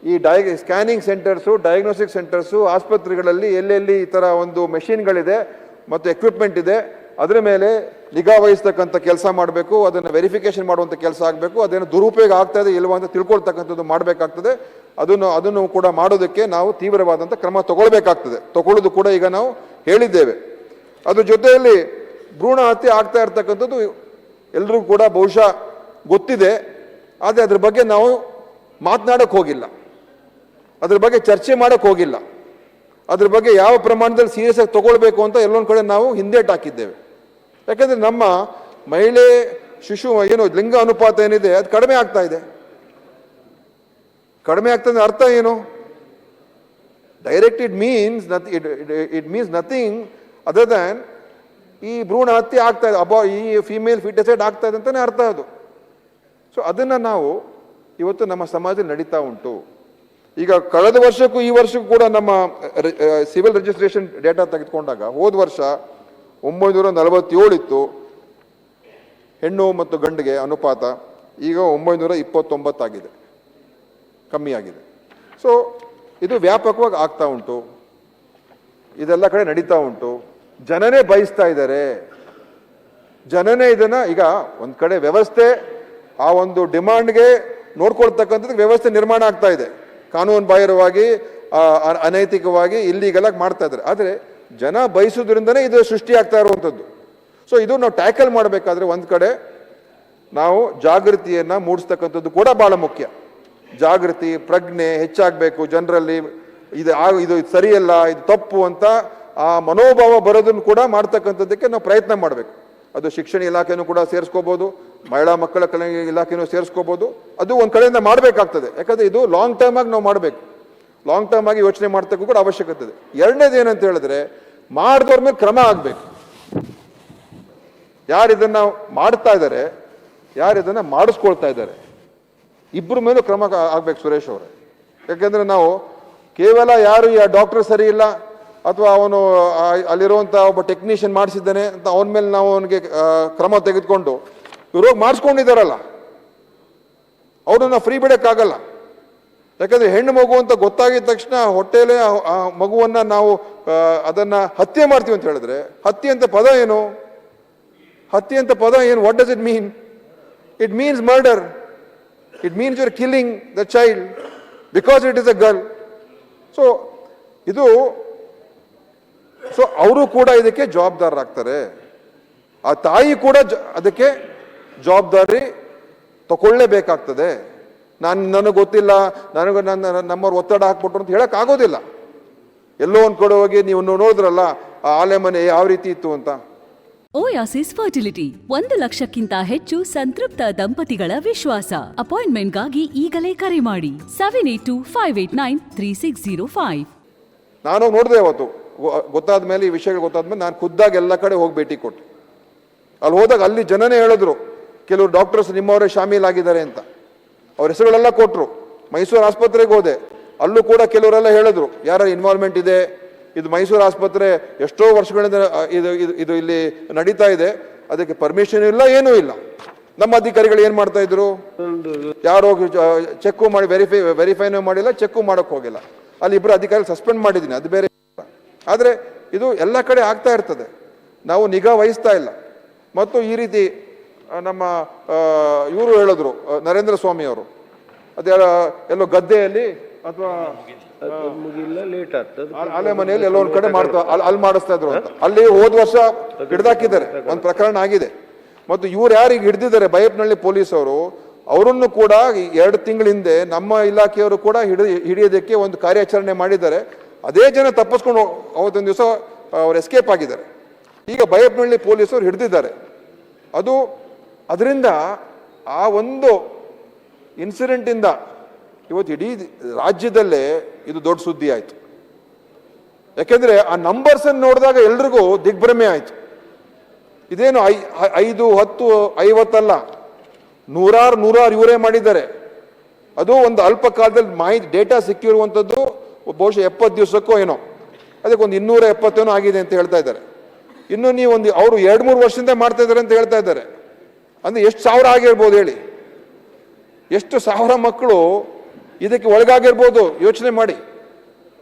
ಈ scanning centres, diagnostic centres, ಆಸ್ಪತ್ರೆಗಳಲ್ಲಿ ಎಲ್ಲೆಲ್ಲಿ ಈ ಥರ ಒಂದು ಮೆಷಿನ್ಗಳಿದೆ ಮತ್ತು ಎಕ್ವಿಪ್ಮೆಂಟ್ ಇದೆ, ಅದರ ಮೇಲೆ ನಿಗಾ ವಹಿಸ್ತಕ್ಕಂಥ ಕೆಲಸ ಮಾಡಬೇಕು, ಅದನ್ನು ವೆರಿಫಿಕೇಶನ್ ಮಾಡುವಂಥ ಕೆಲಸ ಆಗಬೇಕು, ಅದನ್ನು ದುರುಪಯೋಗ ಆಗ್ತಾ ಇದೆ ಇಲ್ವಾ ಅಂತ ತಿಳ್ಕೊಳ್ತಕ್ಕಂಥದ್ದು ಮಾಡಬೇಕಾಗ್ತದೆ. ಅದನ್ನು ಕೂಡ ಮಾಡೋದಕ್ಕೆ ನಾವು ತೀವ್ರವಾದಂಥ ಕ್ರಮ ತಗೊಳ್ಳೋದು ಕೂಡ ಈಗ ನಾವು ಹೇಳಿದ್ದೇವೆ. ಅದ್ರ ಜೊತೆಯಲ್ಲಿ ಭ್ರೂಣ ಹತ್ಯೆ ಆಗ್ತಾ ಇರ್ತಕ್ಕಂಥದ್ದು ಎಲ್ಲರಿಗೂ ಕೂಡ ಬಹುಶಃ ಗೊತ್ತಿದೆ, ಆದರೆ ಅದ್ರ ಬಗ್ಗೆ ನಾವು ಮಾತನಾಡೋಕ್ಕೆ ಹೋಗಿಲ್ಲ, ಅದ್ರ ಬಗ್ಗೆ ಚರ್ಚೆ ಮಾಡೋಕ್ಕೆ ಹೋಗಿಲ್ಲ, ಅದ್ರ ಬಗ್ಗೆ ಯಾವ ಪ್ರಮಾಣದಲ್ಲಿ ಸೀರಿಯಸ್ ಆಗಿ ತಗೊಳ್ಬೇಕು ಅಂತ ಎಲ್ಲೊಂದು ಕಡೆ ನಾವು ಹಿಂದೇಟು ಹಾಕಿದ್ದೇವೆ. ಯಾಕಂದರೆ ನಮ್ಮ ಮಹಿಳೆ ಶಿಶು ಲಿಂಗ ಅನುಪಾತ ಏನಿದೆ ಅದು ಕಡಿಮೆ ಆಗ್ತಾ ಇದೆ. ಕಡಿಮೆ ಆಗ್ತದೆ ಅರ್ಥ ಏನು? Direct it means nothing other than ಈ ಭ್ರೂಣ ಹತ್ಯೆ ಆಗ್ತಾ ಇದೆ, ಈ ಫಿಮೇಲ್ ಫಿಟಸೈಡ್ ಆಗ್ತಾ ಇದೆ ಅಂತಾನೆ ಅರ್ಥ ಅದು. ಸೊ ಅದನ್ನು ನಾವು ಇವತ್ತು ನಮ್ಮ ಸಮಾಜದಲ್ಲಿ ನಡೀತಾ ಉಂಟು. ಈಗ ಕಳೆದ ವರ್ಷಕ್ಕೂ ಈ ವರ್ಷಕ್ಕೂ ಕೂಡ ನಮ್ಮ ಸಿವಿಲ್ ರಿಜಿಸ್ಟ್ರೇಷನ್ ಡೇಟಾ ತೆಗೆದುಕೊಂಡಾಗ ಹೋದ ವರ್ಷ 947 ಇತ್ತು ಹೆಣ್ಣು ಮತ್ತು ಗಂಡಿಗೆ ಅನುಪಾತ, ಈಗ 929 ಆಗಿದೆ, ಕಮ್ಮಿ ಆಗಿದೆ. ಸೊ ಇದು ವ್ಯಾಪಕವಾಗಿ ಆಗ್ತಾ ಉಂಟು, ಇದೆಲ್ಲ ಕಡೆ ನಡೀತಾ ಉಂಟು. ಜನನೇ ಬಯಸ್ತಾ ಇದ್ದಾರೆ, ಜನನೇ ಇದನ್ನ ಈಗ ಒಂದು ಕಡೆ ವ್ಯವಸ್ಥೆ ಆ ಒಂದು ಡಿಮಾಂಡ್ಗೆ ನೋಡ್ಕೊಳ್ತಕ್ಕಂಥದ್ದು ವ್ಯವಸ್ಥೆ ನಿರ್ಮಾಣ ಆಗ್ತಾ ಇದೆ. ಕಾನೂನು ಬಾಹಿರವಾಗಿ ಅನೈತಿಕವಾಗಿ ಇಲ್ಲಿಗೆಲ್ಲ ಮಾಡ್ತಾ ಇದ್ದಾರೆ. ಆದರೆ ಜನ ಬಯಸೋದ್ರಿಂದನೇ ಇದು ಸೃಷ್ಟಿ ಆಗ್ತಾ ಇರುವಂಥದ್ದು. ಸೊ ಇದು ನಾವು ಟ್ಯಾಕಲ್ ಮಾಡಬೇಕಾದ್ರೆ ಒಂದು ಕಡೆ ನಾವು ಜಾಗೃತಿಯನ್ನು ಮೂಡಿಸ್ತಕ್ಕಂಥದ್ದು ಕೂಡ ಭಾಳ ಮುಖ್ಯ. ಜಾಗೃತಿ ಪ್ರಜ್ಞೆ ಹೆಚ್ಚಾಗಬೇಕು ಜನರಲ್ಲಿ. ಇದು ಸರಿಯಲ್ಲ, ಇದು ತಪ್ಪು ಅಂತ ಆ ಮನೋಭಾವ ಬರೋದನ್ನು ಕೂಡ ಮಾಡ್ತಕ್ಕಂಥದ್ದಕ್ಕೆ ನಾವು ಪ್ರಯತ್ನ ಮಾಡಬೇಕು. ಅದು ಶಿಕ್ಷಣ ಇಲಾಖೆನೂ ಕೂಡ ಸೇರಿಸ್ಕೋಬೋದು, ಮಹಿಳಾ ಮಕ್ಕಳ ಕಲ್ಯಾಣ ಇಲಾಖೆನೂ ಸೇರಿಸ್ಕೋಬೋದು. ಅದು ಒಂದು ಕಡೆಯಿಂದ ಮಾಡಬೇಕಾಗ್ತದೆ, ಯಾಕಂದರೆ ಇದು ಲಾಂಗ್ ಟರ್ಮ್ ಆಗಿ ನಾವು ಮಾಡಬೇಕು. ಲಾಂಗ್ ಟರ್ಮ್ ಆಗಿ ಯೋಚನೆ ಮಾಡ್ತಕ್ಕೂ ಕೂಡ ಅವಶ್ಯಕತೆ ಇದೆ. ಎರಡನೇದು ಏನಂತ ಹೇಳಿದ್ರೆ, ಮಾಡಿದವ್ರ ಮೇಲೆ ಕ್ರಮ ಆಗಬೇಕು. ಯಾರು ಇದನ್ನ ಮಾಡ್ತಾ ಇದ್ದಾರೆ, ಯಾರು ಇದನ್ನ ಮಾಡಿಸ್ಕೊಳ್ತಾ ಇದ್ದಾರೆ, ಇಬ್ಬರ ಮೇಲೂ ಕ್ರಮ ಆಗ್ಬೇಕು ಸುರೇಶ್ ಅವರೇ. ಯಾಕೆಂದ್ರೆ ನಾವು ಕೇವಲ ಯಾರು ಡಾಕ್ಟರ್ ಸರಿ ಇಲ್ಲ ಅಥವಾ ಅವನು ಅಲ್ಲಿರುವಂಥ ಒಬ್ಬ ಟೆಕ್ನಿಷಿಯನ್ ಮಾಡಿಸಿದ್ದಾನೆ ಅಂತ ಅವನ ಮೇಲೆ ನಾವು ಅವನಿಗೆ ಕ್ರಮ ತೆಗೆದುಕೊಂಡು ಇವ್ರು ಹೋಗಿ ಮಾಡಿಸ್ಕೊಂಡಿದ್ದಾರಲ್ಲ ಅವ್ರನ್ನ ಫ್ರೀ ಬಿಡೋಕ್ಕಾಗಲ್ಲ. ಯಾಕಂದ್ರೆ ಹೆಣ್ಣು ಮಗು ಅಂತ ಗೊತ್ತಾಗಿದ ತಕ್ಷಣ ಹೊಟ್ಟೆಲೇ ಆ ಮಗುವನ್ನ ನಾವು ಅದನ್ನ ಹತ್ಯೆ ಮಾಡ್ತೀವಿ ಅಂತ ಹೇಳಿದ್ರೆ, ಹತ್ಯೆ ಅಂತ ಪದ ಏನು? ಹತ್ಯೆ ಅಂತ ಪದ ಏನು? What does it mean? It means murder. It means your killing the child because it is a girl. So ಅವರು ಕೂಡ ಇದಕ್ಕೆ ಜವಾಬ್ದಾರರಾಗ್ತಾರೆ. ಆ ತಾಯಿ ಕೂಡ ಅದಕ್ಕೆ ಜವಾಬ್ದಾರಿ ತಗೊಳ್ಳೇಬೇಕಾಗ್ತದೆ. ನನಗೆ ಗೊತ್ತಿಲ್ಲ, ನಮ್ಮವ್ರು ಒತ್ತಡ ಹಾಕ್ಬಿಟ್ರು ಅಂತ ಹೇಳಕ್ ಆಗೋದಿಲ್ಲ. ಎಲ್ಲೋ ಒಂದ್ ಕಡೆ ಹೋಗಿ ನೀವು ನೋಡಿದ್ರಲ್ಲ ಆ ಆಲೆ ಮನೆ ಯಾವ ರೀತಿ ಇತ್ತು ಅಂತ. ಓಯಾಸಿಸ್ ಫರ್ಟಿಲಿಟಿ 1 ಲಕ್ಷಕ್ಕಿಂತ ಹೆಚ್ಚು ಸಂತೃಪ್ತ ದಂಪತಿಗಳ ವಿಶ್ವಾಸ. ಅಪಾಯಿಂಟ್ಮೆಂಟ್ಗಾಗಿ ಈಗಲೇ ಕರೆ ಮಾಡಿ 7825893605. ನಾನು ನೋಡಿದೆ ಅವತ್ತು ಗೊತ್ತಾದ ಮೇಲೆ, ಈ ವಿಷಯಗಳು ಗೊತ್ತಾದ್ಮೇಲೆ ನಾನು ಖುದ್ದಾಗಿ ಎಲ್ಲ ಕಡೆ ಹೋಗಿ ಭೇಟಿ ಕೊಟ್ಟೆ. ಅಲ್ಲಿ ಹೋದಾಗ ಅಲ್ಲಿ ಜನನೇ ಹೇಳಿದ್ರು, ಕೆಲವರು ಡಾಕ್ಟರ್ಸ್ ನಿಮ್ಮವರೇ ಶಾಮೀಲಾಗಿದ್ದಾರೆ ಅಂತ. ಅವ್ರ ಹೆಸರುಗಳೆಲ್ಲ ಕೊಟ್ಟರು. ಮೈಸೂರು ಆಸ್ಪತ್ರೆಗೆ ಹೋದೆ, ಅಲ್ಲೂ ಕೂಡ ಕೆಲವರೆಲ್ಲ ಹೇಳಿದ್ರು ಯಾರ ಇನ್ವಾಲ್ವ್ಮೆಂಟ್ ಇದೆ, ಇದು ಮೈಸೂರು ಆಸ್ಪತ್ರೆ ಎಷ್ಟೋ ವರ್ಷಗಳಿಂದ ಇದು ಇಲ್ಲಿ ನಡೀತಾ ಇದೆ, ಅದಕ್ಕೆ ಪರ್ಮಿಷನ್ ಇಲ್ಲ, ಏನೂ ಇಲ್ಲ. ನಮ್ಮ ಅಧಿಕಾರಿಗಳು ಏನ್ ಮಾಡ್ತಾ ಇದ್ರು, ಯಾರೋ ಚೆಕ್ಕು ಮಾಡಿ ವೆರಿಫೈನೂ ಮಾಡಿಲ್ಲ, ಚೆಕ್ಕು ಮಾಡೋಕೆ ಹೋಗಿಲ್ಲ. ಅಲ್ಲಿ ಇಬ್ಬರು ಅಧಿಕಾರಿ ಸಸ್ಪೆಂಡ್ ಮಾಡಿದ್ದೀನಿ, ಅದು ಬೇರೆ. ಆದರೆ ಇದು ಎಲ್ಲ ಕಡೆ ಆಗ್ತಾ ಇರ್ತದೆ, ನಾವು ನಿಗಾ ವಹಿಸ್ತಾ ಇಲ್ಲ. ಮತ್ತು ಈ ರೀತಿ ನಮ್ಮ ಇವರು ಹೇಳಿದ್ರು, ನರೇಂದ್ರ ಸ್ವಾಮಿ ಅವರು, ಅದೇ ಎಲ್ಲೋ ಗದ್ದೆಯಲ್ಲಿ ಅಥವಾ ಆಲೆ ಮನೆಯಲ್ಲಿ ಎಲ್ಲೋ ಒಂದ್ ಕಡೆ ಅಲ್ಲಿ ಮಾಡಿಸ್ತಾ ಇದ್ರು ಅಂತ. ಅಲ್ಲಿ ಹೋದ ವರ್ಷ ಹಿಡ್ದಾಕಿದ್ದಾರೆ, ಒಂದು ಪ್ರಕರಣ ಆಗಿದೆ. ಮತ್ತು ಇವ್ರು ಯಾರಿಗೆ ಹಿಡಿದಿದ್ದಾರೆ, ಬೈಯಪ್ಪನಹಳ್ಳಿ ಪೊಲೀಸ್ ಅವರು, ಅವರನ್ನು ಕೂಡ 2 ತಿಂಗಳ ಹಿಂದೆ ನಮ್ಮ ಇಲಾಖೆಯವರು ಕೂಡ ಹಿಡಿಯೋದಕ್ಕೆ ಒಂದು ಕಾರ್ಯಾಚರಣೆ ಮಾಡಿದ್ದಾರೆ. ಅದೇ ಜನ ತಪ್ಪಿಸ್ಕೊಂಡು ಅವತ್ತೊಂದು ದಿವಸ ಅವ್ರು ಎಸ್ಕೇಪ್ ಆಗಿದ್ದಾರೆ. ಈಗ ಬೈಯಪ್ಪನಹಳ್ಳಿ ಪೊಲೀಸರು ಹಿಡಿದಿದ್ದಾರೆ. ಅದರಿಂದ ಆ ಒಂದು ಇನ್ಸಿಡೆಂಟ್ ಇಂದ ಇವತ್ತು ಇಡೀ ರಾಜ್ಯದಲ್ಲೇ ಇದು ದೊಡ್ಡ ಸುದ್ದಿ ಆಯ್ತು. ಯಾಕೆಂದ್ರೆ ಆ ನಂಬರ್ಸ್ ಅನ್ನು ನೋಡಿದಾಗ ಎಲ್ರಿಗೂ ದಿಗ್ಭ್ರಮೆ ಆಯ್ತು. ಇದೇನು 5, 10, 50 ಅಲ್ಲ, ನೂರಾರು ಇವರೇ ಮಾಡಿದ್ದಾರೆ. ಅದು ಒಂದು ಅಲ್ಪ ಕಾಲದಲ್ಲಿ ಮಾಹಿತಿ ಡೇಟಾ ಸಿಕ್ಕಿರುವಂಥದ್ದು ಬಹುಶಃ 70 ದಿವಸಕ್ಕೋ ಏನೋ, ಅದಕ್ಕೆ ಒಂದು 270 ಆಗಿದೆ ಅಂತ ಹೇಳ್ತಾ ಇದ್ದಾರೆ. ಇನ್ನು ನೀವು ಅವರು 2-3 ವರ್ಷದಿಂದ ಮಾಡ್ತಾ ಇದ್ದಾರೆ ಅಂತ ಹೇಳ್ತಾ ಇದ್ದಾರೆ. ಅಂದ್ರೆ ಎಷ್ಟು ಸಾವಿರ ಆಗಿರ್ಬೋದು ಹೇಳಿ, ಎಷ್ಟು ಸಾವಿರ ಮಕ್ಕಳು ಇದಕ್ಕೆ ಒಳಗಾಗಿರ್ಬೋದು, ಯೋಚನೆ ಮಾಡಿ.